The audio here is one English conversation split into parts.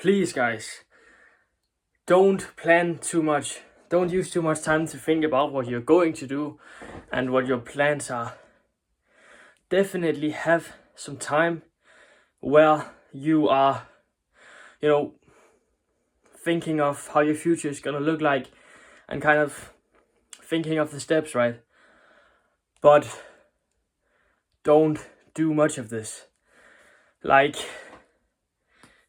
please guys, don't plan too much. Don't use too much time to think about what you're going to do and what your plans are. Definitely have some time where you are, thinking of how your future is gonna look like and kind of thinking of the steps, right? But don't do much of this. Like,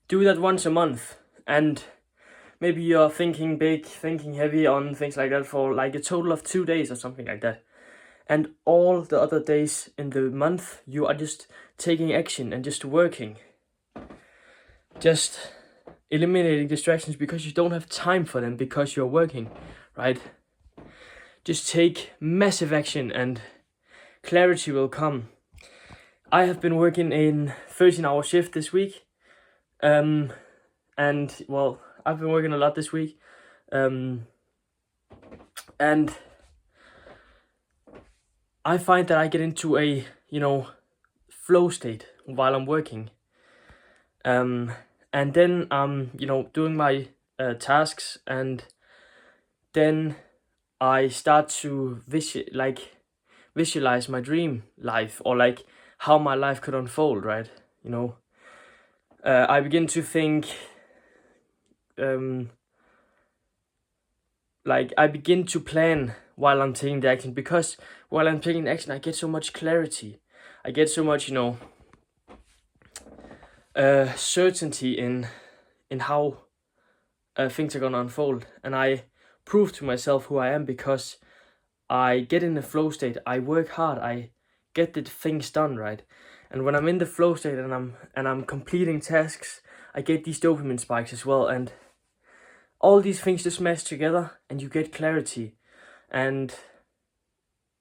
do that once a month, and maybe you're thinking big, thinking heavy on things like that for like a total of 2 days or something like that. And all the other days in the month, you are just taking action and just working. Just eliminating distractions because you don't have time for them because you're working, right? Just take massive action and clarity will come. I have been working in 13-hour shift this week. And well, I've been working a lot this week. And I find that I get into a, flow state while I'm working. And then I'm, doing my tasks, and then I start to visualize my dream life, or like how my life could unfold, right? I begin to think, I begin to plan while I'm taking the action, because while I'm taking action, I get so much clarity. I get so much, certainty in how things are gonna unfold, and I prove to myself who I am because I get in the flow state. I work hard. I get the things done, right? And when I'm in the flow state and I'm completing tasks, I get these dopamine spikes as well, and all these things just mesh together, and you get clarity, and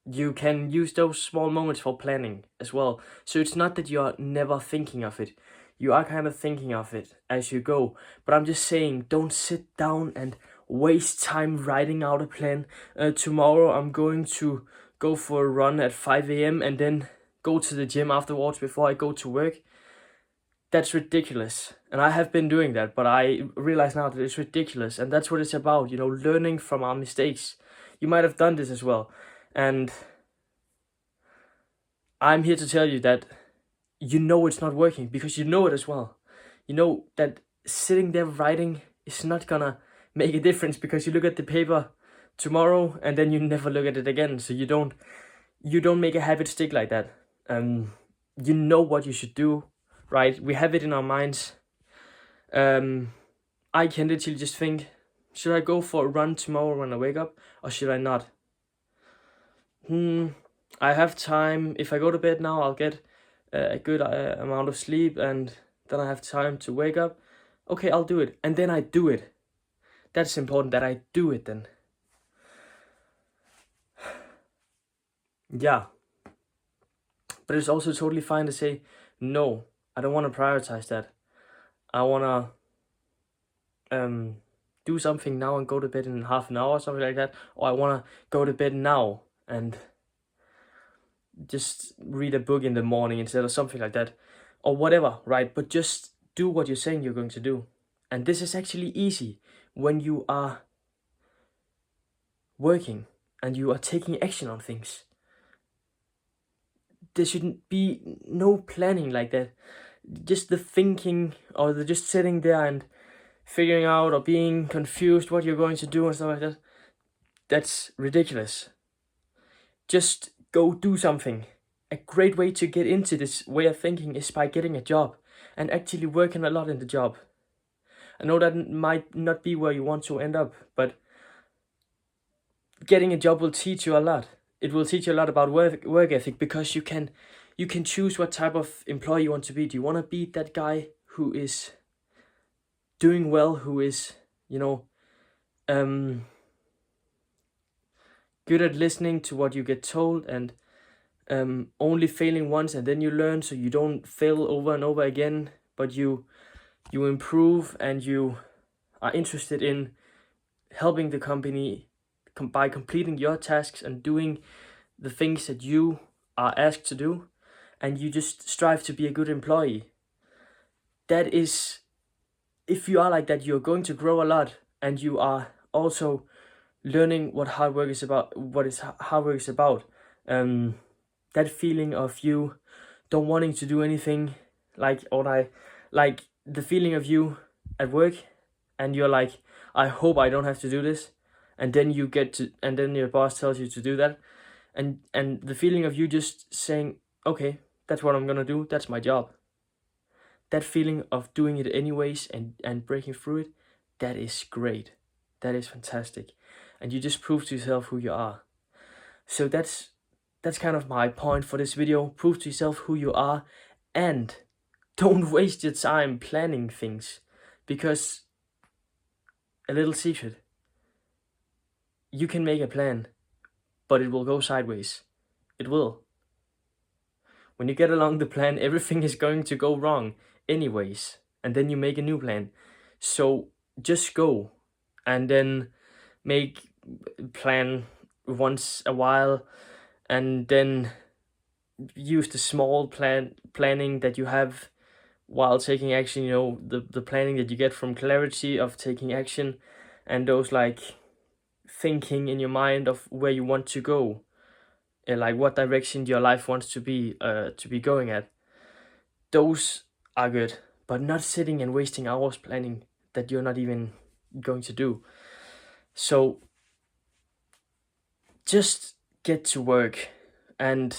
you can use those small moments for planning as well. So it's not that you're never thinking of it. You are kind of thinking of it as you go. But I'm just saying, don't sit down and waste time writing out a plan. Tomorrow I'm going to go for a run at 5 a.m. and then go to the gym afterwards before I go to work. That's ridiculous. And I have been doing that, but I realize now that it's ridiculous. And that's what it's about, learning from our mistakes. You might have done this as well. And I'm here to tell you that it's not working because you know it as well. You know that sitting there writing is not gonna make a difference because you look at the paper tomorrow and then you never look at it again. So you don't make a habit stick like that. You know what you should do, right? We have it in our minds. I can literally just think, should I go for a run tomorrow when I wake up, or should I not? I have time. If I go to bed now, I'll get a good amount of sleep, and then I have time to wake up. Okay, I'll do it. And then I do it. That's important, that I do it then. Yeah. But it's also totally fine to say, no, I don't want to prioritize that. I want to do something now and go to bed in half an hour or something like that. Or I want to go to bed now and just read a book in the morning instead of something like that. Or whatever, right? But just do what you're saying you're going to do. And this is actually easy when you are working and you are taking action on things. There shouldn't be no planning like that. Just the thinking, or the just sitting there and figuring out or being confused what you're going to do and stuff like that. That's ridiculous. Just go do something. A great way to get into this way of thinking is by getting a job and actually working a lot in the job. I know that might not be where you want to end up, but getting a job will teach you a lot. It will teach you a lot about work ethic, because you can choose what type of employee you want to be. Do you want to be that guy who is doing well, who is, good at listening to what you get told, and only failing once and then you learn, so you don't fail over and over again, but you improve, and you are interested in helping the company by completing your tasks and doing the things that you are asked to do, and you just strive to be a good employee. That is if you are like that, you're going to grow a lot, and you are also learning what hard work is about. What is hard work is about. That feeling of you don't wanting to do anything, like the feeling of you at work, and you're like, I hope I don't have to do this, and then and then your boss tells you to do that, and the feeling of you just saying, okay, that's what I'm gonna do. That's my job. That feeling of doing it anyways and breaking through it, that is great. That is fantastic. And you just prove to yourself who you are. So that's kind of my point for this video. Prove to yourself who you are, and don't waste your time planning things, because a little secret, you can make a plan, but it will go sideways. It will. When you get along the plan, everything is going to go wrong anyways, and then you make a new plan. So just go, and then make plan once a while, and then use the small planning that you have while taking action. You know, the planning that you get from clarity of taking action, and those like thinking in your mind of where you want to go, like what direction your life wants to be going at. Those are good, but not sitting and wasting hours planning that you're not even going to do. So just get to work and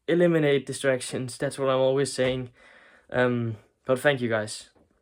eliminate distractions. That's what I'm always saying. But thank you guys.